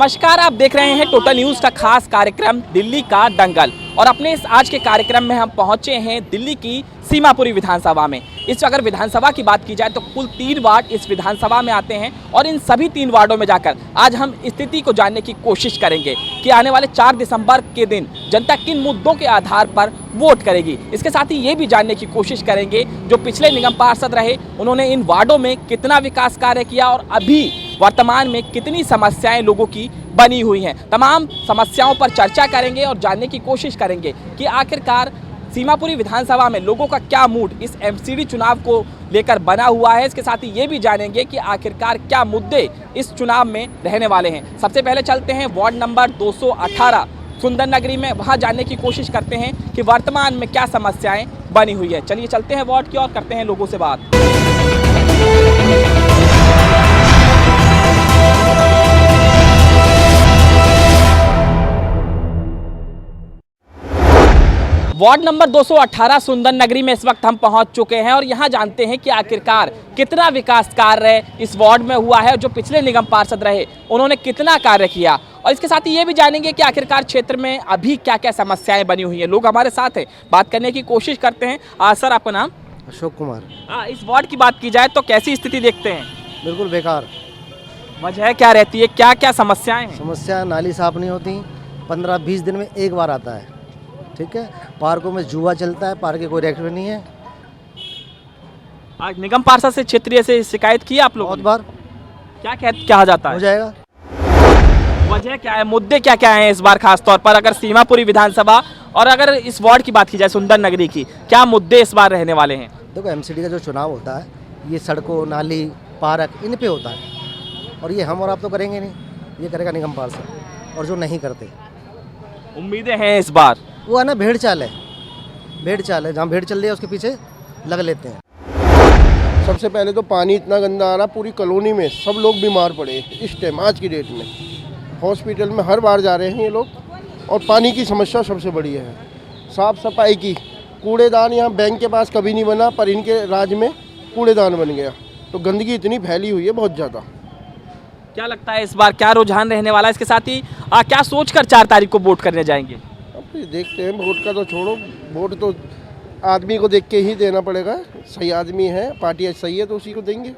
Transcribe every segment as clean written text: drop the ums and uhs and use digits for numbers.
नमस्कार, आप देख रहे हैं टोटल न्यूज का खास कार्यक्रम दिल्ली का दंगल। और अपने इस आज के कार्यक्रम में हम पहुंचे हैं दिल्ली की सीमापुरी विधानसभा में। इस अगर विधानसभा की बात की जाए तो कुल 3 वार्ड इस विधानसभा में आते हैं और इन सभी 3 वार्डों में जाकर आज हम स्थिति को जानने की कोशिश करेंगे कि आने वाले 4 दिसंबर के दिन जनता किन मुद्दों के आधार पर वोट करेगी। इसके साथ ही ये भी जानने की कोशिश करेंगे जो पिछले निगम पार्षद रहे उन्होंने इन वार्डों में कितना विकास कार्य किया और अभी वर्तमान में कितनी समस्याएं लोगों की बनी हुई हैं। तमाम समस्याओं पर चर्चा करेंगे और जानने की कोशिश करेंगे कि आखिरकार सीमापुरी विधानसभा में लोगों का क्या मूड इस एमसीडी चुनाव को लेकर बना हुआ है। इसके साथ ही ये भी जानेंगे कि आखिरकार क्या मुद्दे इस चुनाव में रहने वाले हैं। सबसे पहले चलते हैं वार्ड नंबर 218 सुंदर नगरी में, वहां जानने की कोशिश करते हैं कि वर्तमान में क्या समस्याएं बनी हुई है। चलिए चलते हैं वार्ड की और करते हैं लोगों से बात। वार्ड नंबर 218 सुंदर नगरी में इस वक्त हम पहुंच चुके हैं और यहां जानते हैं कि आखिरकार कितना विकास कार्य इस वार्ड में हुआ है। जो पिछले निगम पार्षद रहे उन्होंने कितना कार्य किया और इसके साथ ही ये भी जानेंगे कि आखिरकार क्षेत्र में अभी क्या क्या समस्याएं बनी हुई हैं। लोग हमारे साथ हैं, बात करने की कोशिश करते हैं। सर, आपका नाम? अशोक कुमार। इस वार्ड की बात की जाए तो कैसी स्थिति देखते हैं? बिल्कुल बेकार। वजह क्या रहती है, क्या क्या समस्याएं हैं? समस्या नाली साफ नहीं होती, 15-20 दिन में एक बार आता है। ठीक है, पार्कों में जुआ चलता है, पार्क के कोई रेक्ट नहीं है। आज निगम पार्षद से क्षेत्रीय से शिकायत की आप लोग? बहुत बार। क्या कहा जाता है? हो जाएगा। वजह क्या है, मुद्दे क्या क्या हैं इस बार खास तौर पर अगर सीमापुरी विधानसभा और अगर इस वार्ड की बात की जाए सुंदर नगरी की, क्या मुद्दे इस बार रहने वाले हैं? देखो, एमसीडी का जो चुनाव होता है ये सड़कों, नाली, पार्क इन पे होता है और ये हम और आप तो करेंगे नहीं, ये करेगा निगम पार्षद। और जो नहीं करते, उम्मीदें हैं इस बार? वो है ना, भेड़ चाल है। भेड़ चाल है, जहाँ भेड़ चल रही है उसके पीछे लग लेते हैं। सबसे पहले तो पानी इतना गंदा आ रहा, पूरी कॉलोनी में सब लोग बीमार पड़े इस टाइम। आज की डेट में हॉस्पिटल में हर बार जा रहे हैं ये लोग। और पानी की समस्या सबसे बड़ी है। साफ सफाई की, कूड़ेदान यहाँ बैंक के पास कभी नहीं बना पर इनके राज में कूड़ेदान बन गया। तो गंदगी इतनी फैली हुई है बहुत ज़्यादा। क्या लगता है इस बार क्या रुझान रहने वाला है? इसके साथ ही क्या सोचकर 4 तारीख को वोट करने जाएंगे? अब देखते हैं, वोट का तो छोड़ो, वोट तो आदमी को देख के ही देना पड़ेगा। सही आदमी है, पार्टी सही है तो उसी को देंगे।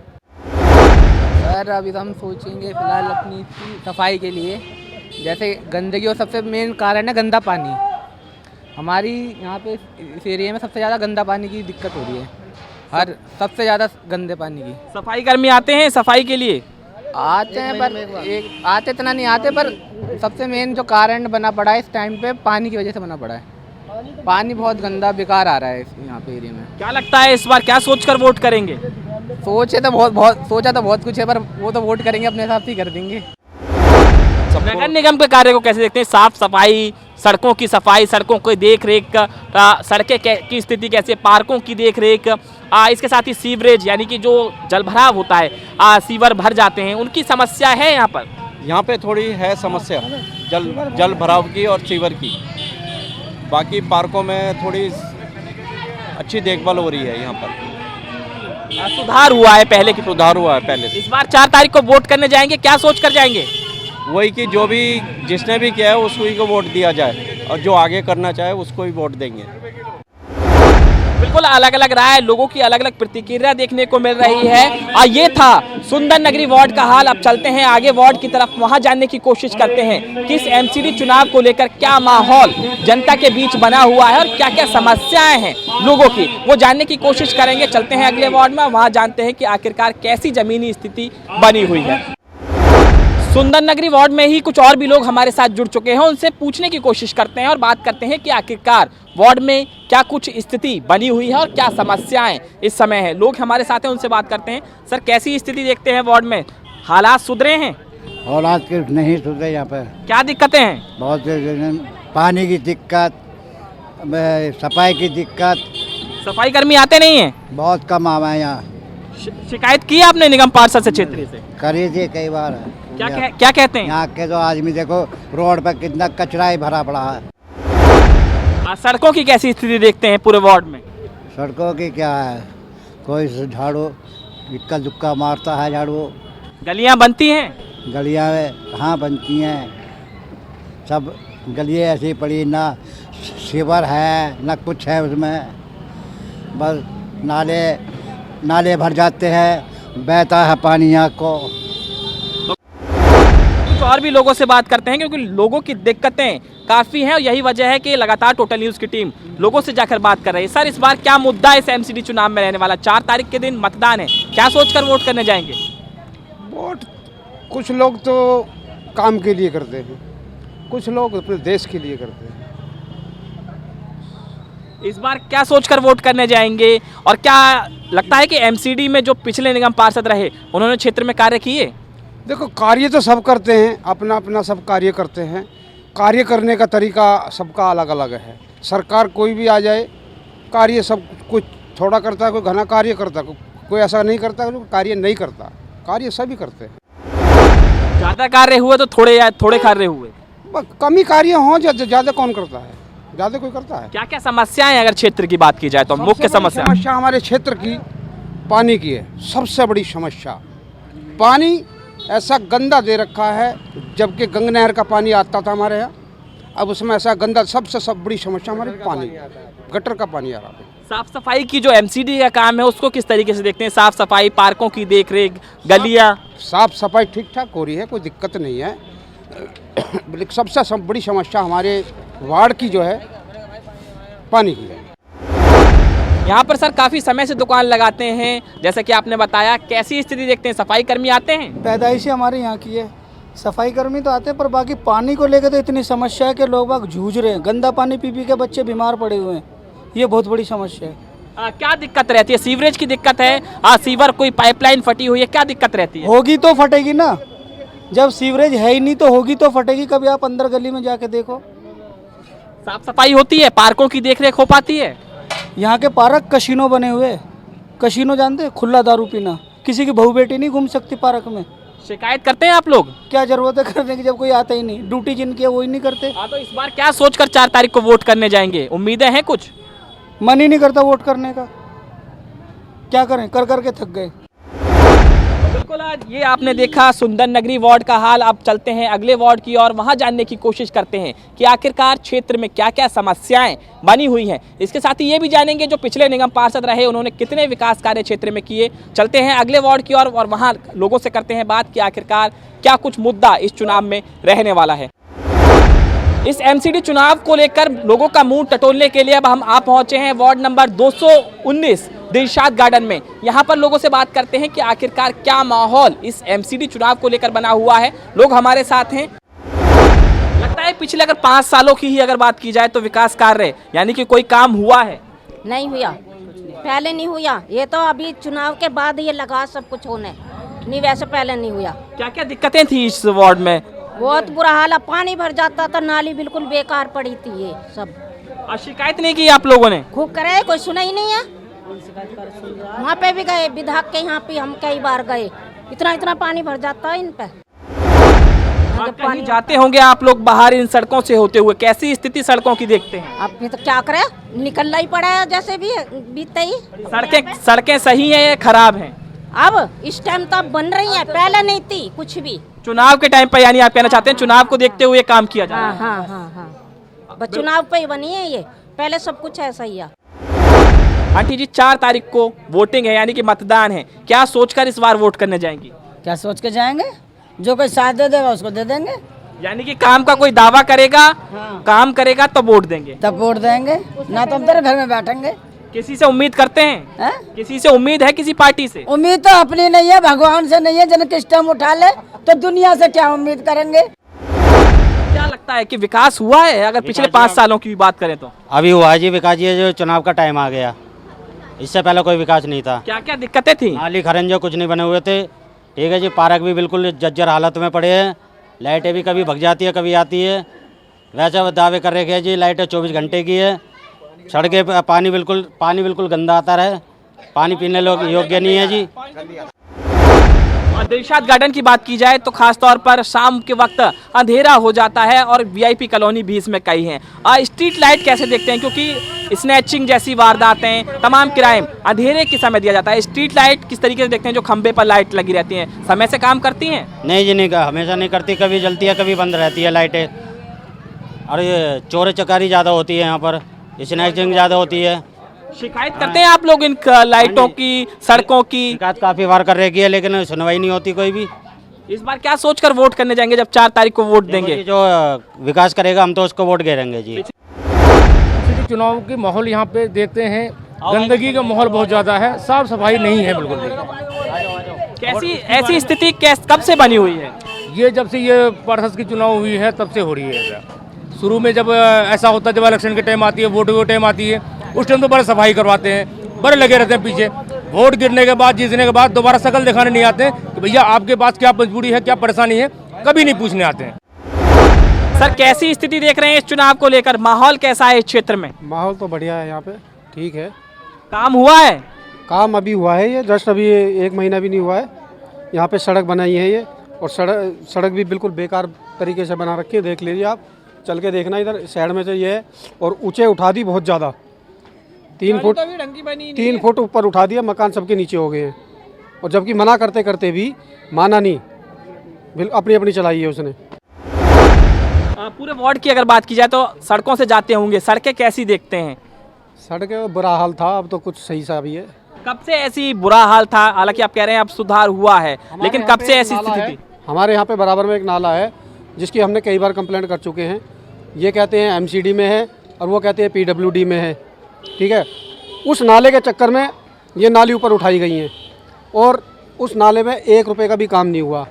सर, अभी तो हम सोचेंगे फिलहाल अपनी सफाई के लिए। जैसे गंदगी और सबसे मेन कारण है गंदा पानी। हमारी यहाँ पे इस एरिया में सबसे ज़्यादा गंदा पानी की दिक्कत हो रही है। हर सबसे ज़्यादा गंदे पानी की। सफाई कर्मी आते हैं सफाई के लिए? आते हैं पर आते इतना नहीं आते, पर सबसे मेन जो कारण बना पड़ा है इस टाइम पे पानी की वजह से बना पड़ा है। पानी बहुत गंदा बेकार आ रहा है यहाँ पे एरिया में। क्या लगता है इस बार क्या सोचकर वोट करेंगे? सोचा तो बहुत कुछ है, पर वो तो वोट करेंगे अपने हिसाब से ही कर देंगे। नगर निगम के कार्य को कैसे देखते हैं? साफ सफाई, सड़कों की सफाई, सड़कों की देख रेख, सड़कें की स्थिति कैसे, पार्कों की देख रेख, इसके साथ ही सीवरेज यानी कि जो जल भराव होता है, सीवर भर जाते हैं, उनकी समस्या है यहाँ पर? यहाँ पे थोड़ी है समस्या जल भराव की और सीवर की। बाकी पार्कों में थोड़ी अच्छी देखभाल हो रही है। यहाँ पर सुधार हुआ है, पहले की सुधार हुआ है पहले से। इस बार 4 तारीख को वोट करने जाएंगे, क्या सोच कर जाएंगे? वही कि जो भी जिसने भी किया है उसको ही को वोट दिया जाए और जो आगे करना चाहे उसको ही वोट देंगे। बिल्कुल अलग अलग राय, लोगों की अलग अलग प्रतिक्रिया देखने को मिल रही है। और ये था सुंदर नगरी वार्ड का हाल। अब चलते हैं आगे वार्ड की तरफ, वहां जानने की कोशिश करते हैं कि इस एमसीडी चुनाव को लेकर क्या माहौल जनता के बीच बना हुआ है और क्या क्या समस्याएं हैं लोगों की, वो जानने की कोशिश करेंगे। चलते हैं अगले वार्ड में, वहां जानते हैं कि आखिरकार कैसी जमीनी स्थिति बनी हुई है। सुंदर नगरी वार्ड में ही कुछ और भी लोग हमारे साथ जुड़ चुके हैं, उनसे पूछने की कोशिश करते हैं और बात करते हैं कि आखिरकार वार्ड में क्या कुछ स्थिति बनी हुई है और क्या समस्याएं इस समय है। लोग हमारे साथ हैं, उनसे बात करते हैं। सर, कैसी स्थिति देखते हैं वार्ड में? हालात सुधरे हैं? हालात के नहीं सुधरे। यहाँ पे क्या दिक्कतें हैं? बहुत पानी की दिक्कत, सफाई की दिक्कत। सफाई कर्मी आते नहीं है? बहुत कम आवा है यहाँ। शिकायत की आपने निगम पार्षद से क्षेत्रीय से? करी थी कई बार। क्या कहते हैं? यहाँ के जो आदमी देखो रोड पर कितना कचरा ही भरा पड़ा है। सड़कों की कैसी स्थिति देखते हैं पूरे वार्ड में? सड़कों की क्या है, कोई झाड़ू इक्का दुक्का मारता है झाड़ू। गलियां बनती हैं? गलियाँ कहाँ बनती हैं, सब गलियाँ ऐसी ही पड़ी, ना सीवर है ना कुछ है उसमें, बस नाले नाले भर जाते हैं, बहता है पानी यहाँ को। कुछ और भी लोगों से बात करते हैं क्योंकि लोगों की दिक्कतें काफ़ी हैं और यही वजह है कि लगातार टोटल न्यूज़ की टीम लोगों से जाकर बात कर रही है। सर, इस बार क्या मुद्दा है इस एमसीडी चुनाव में रहने वाला? 4 तारीख के दिन मतदान है, क्या सोचकर वोट करने जाएंगे? वोट कुछ लोग तो काम के लिए करते हैं, कुछ लोग अपने देश के लिए करते हैं। इस बार क्या सोचकर वोट करने जाएंगे और क्या लगता है कि एमसीडी में जो पिछले निगम पार्षद रहे उन्होंने क्षेत्र में कार्य किए? देखो, कार्य तो सब करते हैं, अपना अपना सब कार्य करते हैं। कार्य करने का तरीका सबका अलग अलग है। सरकार कोई भी आ जाए, कार्य सब कुछ थोड़ा करता है, कोई घना कार्य करता है, कोई ऐसा नहीं करता जो कार्य नहीं करता। कार्य सभी करते हैं। ज़्यादा कार्य हुए तो थोड़े कार्य हुए, कम ही कार्य हों, ज़्यादा कौन करता है? ज़्यादा कोई करता है? क्या क्या समस्याएं अगर क्षेत्र की बात की जाए तो मुख्य समस्या? समस्या हमारे क्षेत्र की पानी की है, सबसे बड़ी समस्या। पानी ऐसा गंदा दे रखा है, जबकि गंगा नहर का पानी आता था हमारे यहाँ, अब उसमें ऐसा गंदा, सबसे बड़ी समस्या हमारी पानी, गटर का पानी आ रहा है। साफ सफाई की जो एमसीडी का काम है उसको किस तरीके से देखते हैं? साफ सफाई, पार्कों की देखरेख, गलियां? साफ सफाई ठीक ठाक हो रही है, कोई दिक्कत नहीं है। लेकिन सबसे बड़ी समस्या हमारे वार्ड की जो है पानी की है। यहाँ पर सर काफ़ी समय से दुकान लगाते हैं, जैसे कि आपने बताया, कैसी स्थिति देखते हैं? सफाई कर्मी आते हैं? पैदाइशी हमारे यहाँ की है, सफाई कर्मी तो आते हैं, पर बाकी पानी को लेकर तो इतनी समस्या है कि लोग बाग जूझ रहे हैं। गंदा पानी पी पी के बच्चे बीमार पड़े हुए हैं, ये बहुत बड़ी समस्या है। क्या दिक्कत रहती है? सीवरेज की दिक्कत है? सीवर कोई पाइपलाइन फटी हुई है, क्या दिक्कत रहती है? होगी तो फटेगी ना, जब सीवरेज है ही नहीं तो होगी तो फटेगी। कभी आप अंदर गली में जाके देखो, साफ सफाई होती है? पार्कों की देखरेख हो पाती है? यहाँ के पार्क कशीनो बने हुए। कशीनो जानते हैं? खुला दारू पीना, किसी की बहू बेटी नहीं घूम सकती पार्क में। शिकायत करते हैं आप लोग? क्या जरूरत है करने की जब कोई आता ही नहीं? ड्यूटी जिनकी है वही नहीं करते। तो इस बार क्या सोचकर 4 तारीख को वोट करने जाएंगे? उम्मीदें हैं कुछ? मन ही नहीं करता वोट करने का, क्या करें, कर करके थक गए। बिल्कुल, आज ये आपने देखा सुंदर नगरी वार्ड का हाल। अब चलते हैं अगले वार्ड की और वहां जानने की कोशिश करते हैं कि आखिरकार क्षेत्र में क्या क्या समस्याएं बनी हुई हैं। इसके साथ ही ये भी जानेंगे जो पिछले निगम पार्षद रहे उन्होंने कितने विकास कार्य क्षेत्र में किए। चलते हैं अगले वार्ड की और वहां लोगों से करते हैं बात कि आखिरकार क्या कुछ मुद्दा इस चुनाव में रहने वाला है। इस एमसीडी चुनाव को लेकर लोगों का मुंह टटोलने के लिए अब हम आ पहुंचे हैं वार्ड नंबर 219 दिलशाद गार्डन में। यहां पर लोगों से बात करते हैं कि आखिरकार क्या माहौल इस एमसीडी चुनाव को लेकर बना हुआ है। लोग हमारे साथ हैं। लगता है पिछले अगर 5 सालों की ही अगर बात की जाए तो विकास कार्य यानी कि कोई काम हुआ है? नहीं हुआ, पहले नहीं हुआ। ये तो अभी चुनाव के बाद ये लगा सब कुछ होने, नहीं वैसे पहले नहीं हुआ। क्या क्या दिक्कतें थी इस वार्ड में? बहुत बुरा हाल है, पानी भर जाता था, नाली बिल्कुल बेकार पड़ी थी ये सब। और शिकायत नहीं की आप लोगों ने? खूब करे, कोई सुना ही नहीं है। वहाँ पे भी गए, विधायक के यहाँ पे हम कई बार गए, इतना पानी भर जाता है इन पे। कहीं जाते होंगे आप लोग बाहर इन सड़कों से होते हुए, कैसी स्थिति सड़कों की देखते हैं? अब भी तो क्या करे, निकलना ही पड़ा है जैसे भी बीतते ही। सड़कें सही हैं या खराब हैं? अब इस टाइम तो अब बन रही है, पहले नहीं थी कुछ भी। चुनाव के टाइम पर यानी आप कहना चाहते हैं चुनाव को देखते हुए काम किया जाए? हाँ। बस चुनाव पे ही बनी है ये, पहले सब कुछ ऐसा ही है। आंटी जी, 4 तारीख को वोटिंग है यानी कि मतदान है, क्या सोचकर इस बार वोट करने जाएंगी? क्या सोच के जाएंगे? जो कोई साथ दे देगा उसको दे देंगे। यानी कि काम का कोई दावा करेगा, काम करेगा तो वोट देंगे? तब वोट देंगे, ना तो हम तेरे घर में बैठेंगे। किसी से उम्मीद करते हैं? किसी से उम्मीद है, किसी पार्टी से? उम्मीद तो अपनी नहीं है, भगवान से नहीं है। जन किस्टम उठा ले तो दुनिया से क्या उम्मीद करेंगे? क्या लगता है कि विकास हुआ है अगर पिछले 5 सालों की भी बात करें तो? अभी हुआ है जी विकास जी, जो चुनाव का टाइम आ गया, इससे पहले कोई विकास नहीं था। क्या क्या दिक्कतें थी? नाली खरंजे कुछ नहीं बने हुए थे, ठीक है जी। पार्क भी बिल्कुल जर्जर हालत में पड़े हैं। लाइटें भी कभी भग जाती है कभी आती है। वैसे दावे कर रहे हैं जी लाइटें 24 घंटे की है। सड़कें पे पानी बिल्कुल गंदा आता है, पानी पीने योग्य नहीं है जी। और दिलशाद गार्डन की बात की जाए तो खास तौर पर शाम के वक्त अंधेरा हो जाता है और वीआईपी कॉलोनी भी इसमें कई हैं। स्ट्रीट लाइट कैसे देखते हैं, क्योंकि स्नैचिंग जैसी वारदातें, तमाम क्राइम अंधेरे के समय दिया जाता है। स्ट्रीट लाइट किस तरीके से देखते हैं, जो खंबे पर लाइट लगी रहती हैं, समय से काम करती हैं? नहीं जी, नहीं, हमेशा नहीं करती, कभी जलती है कभी बंद रहती है लाइटें। और ये चोरी चकारी ज़्यादा होती है यहाँ पर, स्नैचिंग ज़्यादा होती है। शिकायत करते हैं आप लोग इन लाइटों की, सड़कों की? शिकायत काफ़ी बार कर रखी है लेकिन सुनवाई नहीं होती कोई भी। इस बार क्या सोचकर वोट करने जाएंगे जब 4 तारीख को वोट देंगे? जो विकास करेगा हम तो उसको वोट गिरेंगे जी। चुनाव के माहौल यहाँ पे देखते हैं, गंदगी का माहौल बहुत ज़्यादा है, साफ सफाई नहीं है बिल्कुल भी। कैसी ऐसी स्थिति कब से बनी हुई है? ये जब से ये पार्षद की चुनाव हुई है तब से हो रही है ऐसा। शुरू में जब ऐसा होता है, जब इलेक्शन के टाइम आती है, वोट की टाइम आती है, उस टाइम तो बड़े सफाई करवाते हैं, बड़े लगे रहते हैं पीछे। वोट गिरने के बाद, जीतने के बाद दोबारा शकल दिखाने नहीं आते कि भैया आपके पास क्या मजबूरी है, क्या परेशानी है, कभी नहीं पूछने आते हैं। सर, कैसी स्थिति देख रहे हैं इस चुनाव को लेकर? माहौल कैसा है इस क्षेत्र में? माहौल तो बढ़िया है यहाँ पे, ठीक है। काम हुआ है? काम अभी हुआ है, ये जस्ट अभी 1 महीना भी नहीं हुआ है। यहाँ पे सड़क बनाई है ये, और सड़क भी बिल्कुल बेकार तरीके से बना रखी है, देख लीजिए आप, चल के देखना, इधर साइड में से ये है। और ऊंचे उठा दी बहुत ज़्यादा, 3 फुट ऊपर उठा दिया, मकान सबके नीचे हो गए हैं। और जबकि मना करते करते भी माना नहीं, अपनी अपनी चलाई है उसने। पूरे वार्ड की अगर बात की जाए तो सड़कों से जाते होंगे, सड़कें कैसी देखते हैं? सड़कें बुरा हाल था, अब तो कुछ सही सा भी है। कब से ऐसी बुरा हाल था? हालांकि आप कह रहे हैं अब सुधार हुआ है, लेकिन कब से ऐसी स्थिति थी? हमारे यहाँ पे बराबर में एक नाला है जिसकी हमने कई बार कंप्लेंट कर चुके हैं। ये कहते हैं MCD में है और वो कहते हैं PWD में है, ठीक है। उस नाले के चक्कर में ये नाली ऊपर उठाई गई हैं और उस नाले में 1 रुपये का भी काम नहीं हुआ।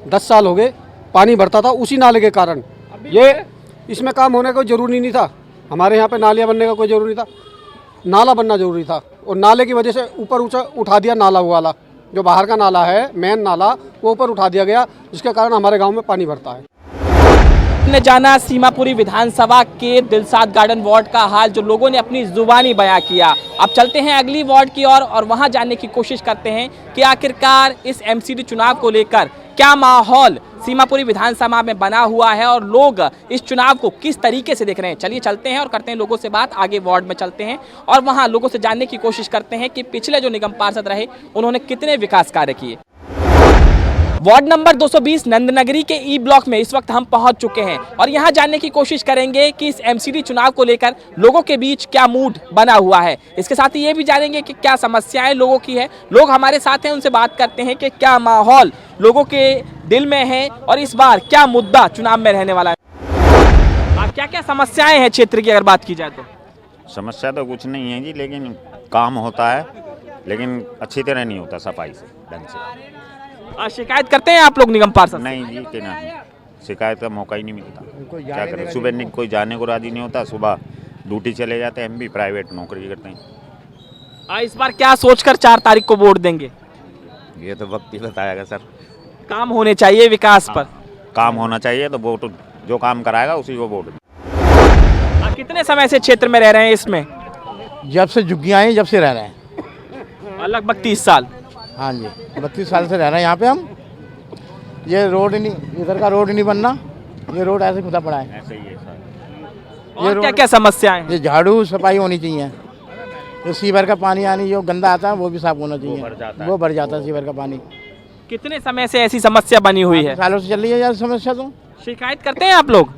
10 साल हो गए, पानी भरता था उसी नाले के कारण। ये इसमें काम होने का जरूरी नहीं था, हमारे यहाँ पे नालियाँ बनने का कोई ज़रूरी था, नाला बनना ज़रूरी था। और नाले की वजह से ऊपर ऊँचा उठा दिया नाला, वो वाला जो बाहर का नाला है, मेन नाला, वो ऊपर उठा दिया गया, जिसके कारण हमारे गाँव में पानी भरता है। ने जाना सीमापुरी विधानसभा के दिलसाद गार्डन वार्ड का हाल, जो लोगों ने अपनी जुबानी बयां किया। अब चलते हैं अगली वार्ड की ओर और वहां जानने की कोशिश करते हैं कि आखिरकार इस MCD चुनाव को लेकर क्या माहौल सीमापुरी विधानसभा में बना हुआ है और लोग इस चुनाव को किस तरीके से देख रहे हैं। चलिए चलते हैं और करते हैं लोगों से बात। आगे वार्ड में चलते हैं और वहां लोगों से जानने की कोशिश करते हैं कि पिछले जो निगम पार्षद रहे उन्होंने कितने विकास कार्य किए। वार्ड नंबर 220 नंदनगरी के ई ब्लॉक में इस वक्त हम पहुंच चुके हैं और यहां जानने की कोशिश करेंगे कि इस MCD चुनाव को लेकर लोगों के बीच क्या मूड बना हुआ है। इसके साथ ही ये भी जानेंगे कि क्या समस्याएं लोगों की है। लोग हमारे साथ हैं, उनसे बात करते हैं कि क्या माहौल लोगों के दिल में है और इस बार क्या मुद्दा चुनाव में रहने वाला है। क्या क्या समस्याएं हैं क्षेत्र की अगर बात की जाए तो? समस्या तो कुछ नहीं है जी, लेकिन काम होता है, लेकिन अच्छी तरह नहीं होता सफाई से, ढंग से। शिकायत करते हैं आप लोग निगम पार्षद? नहीं जी, कि नहीं, शिकायत का मौका ही नहीं मिलता। क्या करें, सुबह नहीं कोई जाने को राजी नहीं होता, सुबह ड्यूटी चले जाते हैं, हम भी प्राइवेट नौकरी करते हैं। इस बार क्या सोचकर 4 तारीख को वोट देंगे? ये तो वक्त ही बताएगा सर। काम होने चाहिए विकास पर। काम होना चाहिए तो वोट, जो काम कराएगा उसी को वोट। आप कितने समय से क्षेत्र में रह रहे हैं इसमें? जब से झुग्गियाँ आई जब से रह रहे हैं। लगभग 30 साल। हाँ जी, 32 साल से रह रहे हैं यहाँ पे हम। ये रोड नहीं, इधर का रोड नहीं बनना, ये रोड ऐसे खुदा पड़ा है। ऐसे ही है सर। और क्या क्या समस्याएं हैं? ये झाड़ू सफाई होनी चाहिए, जो सीवर का पानी आनी जो गंदा आता है वो भी साफ होना चाहिए, वो भर जाता है सीवर का पानी। कितने समय से ऐसी समस्या बनी हुई है? सालों से चल रही है यार समस्या। तो शिकायत करते हैं आप लोग?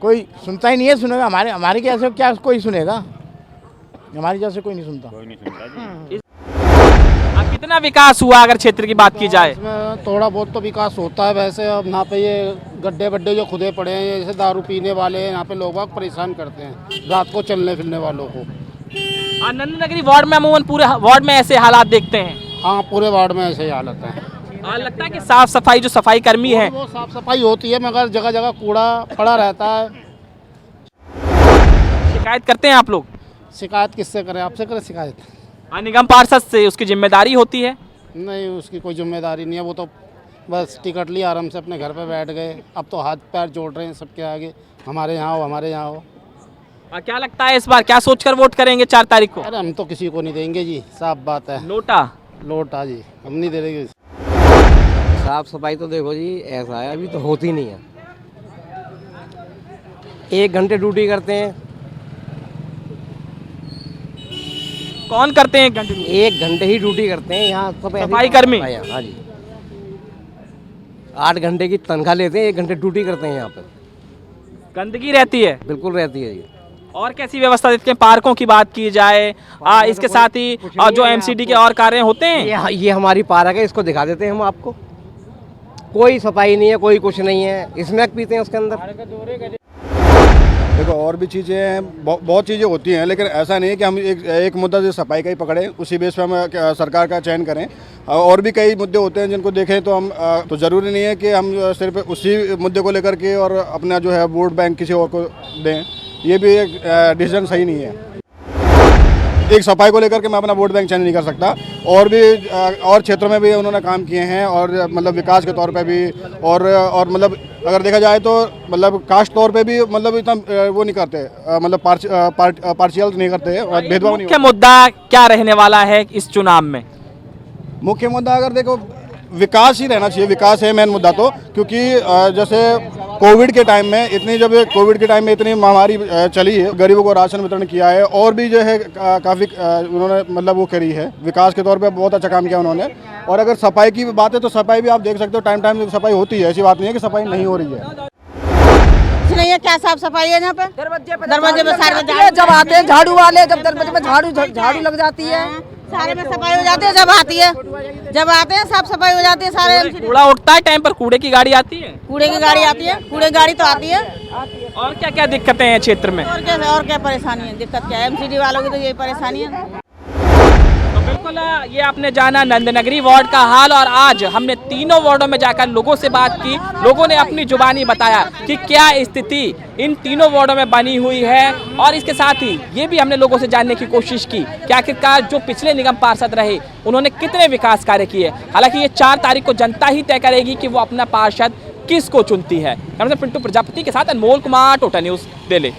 कोई सुनता ही नहीं है, सुनेगा हमारे कैसे, क्या कोई सुनेगा, हमारी जैसे कोई नहीं सुनता। कोई नहीं सुनता जी। कितना विकास हुआ अगर क्षेत्र की बात की जाए? इसमें थोड़ा बहुत तो विकास होता है वैसे। अब यहाँ पे ये गड्ढे बड्ढे जो खुदे पड़े हैं, जैसे दारू पीने वाले हैं, यहाँ पे लोग बाग परेशान करते हैं रात को चलने फिरने वालों को। नंदनगरी वार्ड में अमूमन पूरे वार्ड में ऐसे हालात देखते हैं? हाँ, पूरे वार्ड में ऐसे ही हालत है। लगता है कि साफ सफाई, जो सफाई कर्मी है वो साफ सफाई होती है, मगर जगह जगह कूड़ा पड़ा रहता है। शिकायत करते हैं आप लोग? शिकायत किससे करें, आपसे करें शिकायत? निगम पार्षद से, उसकी जिम्मेदारी होती है? नहीं, उसकी कोई जिम्मेदारी नहीं है, वो तो बस टिकट लिया आराम से अपने घर पे बैठ गए। अब तो हाथ पैर जोड़ रहे हैं सबके आगे, हमारे यहाँ हो, हमारे यहाँ हो। क्या लगता है इस बार क्या सोचकर वोट करेंगे 4 तारीख को? अरे हम तो किसी को नहीं देंगे जी, साफ बात है। लोटा जी, हम नहीं दे देंगे। साफ सफाई तो देखो जी ऐसा है, अभी तो होती नहीं है। 1 घंटे ड्यूटी करते हैं, कौन करते हैं 1 घंटे ड्यूटी? 1 घंटे ही ड्यूटी करते हैं यहाँ सब ऐसे ही सफाई कर्मी? हाँ जी, 8 घंटे की तनख्वाह लेते हैं, 1 घंटे ड्यूटी करते हैं यहाँ पर। गंदगी रहती है? बिल्कुल रहती है जी। और कैसी व्यवस्था देते हैं? पार्कों की बात की जाए, इसके साथ ही जो एमसीडी के और कार्य होते हैं? ये हमारी पार्क है, इसको दिखा देते हैं हम आपको। कोई सफाई नहीं है, कोई कुछ नहीं है, स्मैक पीते हैं उसके अंदर। देखो और भी चीज़ें हैं, बहुत चीज़ें होती हैं, लेकिन ऐसा नहीं है कि हम एक मुद्दा जो सफाई का ही पकड़ें, उसी बेस पे हम सरकार का चयन करें। और भी कई मुद्दे होते हैं जिनको देखें तो हम तो ज़रूरी नहीं है कि हम सिर्फ उसी मुद्दे को लेकर के और अपना जो है वोट बैंक किसी और को दें, ये भी एक डिसीजन सही नहीं है। एक सफाई को लेकर के मैं अपना वोट बैंक चेंज नहीं कर सकता। और भी और क्षेत्रों में भी उन्होंने काम किए हैं, और मतलब विकास के तौर पे भी, और मतलब अगर देखा जाए तो मतलब कास्ट तौर पे भी मतलब इतना वो नहीं करते, मतलब पार्शियल नहीं करते और भेदभाव नहीं। मुख्य मुद्दा क्या रहने वाला है इस चुनाव में? मुख्य मुद्दा अगर देखो विकास ही रहना चाहिए, विकास है मेन मुद्दा तो, क्योंकि जैसे कोविड के टाइम में इतनी महामारी चली है, गरीबों को राशन वितरण किया है, और भी जो है काफ़ी उन्होंने मतलब वो करी है, विकास के तौर पे बहुत अच्छा काम किया उन्होंने। और अगर सफाई की बात है तो सफाई भी आप देख सकते हो, टाइम सफाई होती है, ऐसी बात नहीं है कि सफाई नहीं हो रही है। नहीं है, क्या साफ सफाई है यहाँ पे? दरवाजे पे सारे जब आते हैं झाड़ू वाले, जब दरवाजे पे झाड़ू लग जाती है, सारे में सफाई हो जाती है। जब आते हैं साफ सफाई हो जाती है सारे। कूड़ा उठता है टाइम पर? कूड़े की गाड़ी आती है? कूड़े की गाड़ी आती है, कूड़े की गाड़ी तो आती है। और क्या क्या दिक्कतें हैं क्षेत्र में? और क्या परेशानी है? दिक्कत क्या है? एमसीडी वालों की तो यही परेशानी है। तो बिल्कुल ये आपने जाना नंदनगरी वार्ड का हाल, और आज हमने तीनों वार्डों में जाकर लोगों से बात की। लोगों ने अपनी जुबानी बताया कि क्या स्थिति इन तीनों वार्डों में बनी हुई है, और इसके साथ ही ये भी हमने लोगों से जानने की कोशिश की कि आखिरकार जो पिछले निगम पार्षद रहे उन्होंने कितने विकास कार्य किए। हालांकि ये 4 तारीख को जनता ही तय करेगी कि वो अपना पार्षद किसको चुनती है। पिंटू प्रजापति के साथ अनमोल कुमार, टोटल न्यूज़ दिल्ली।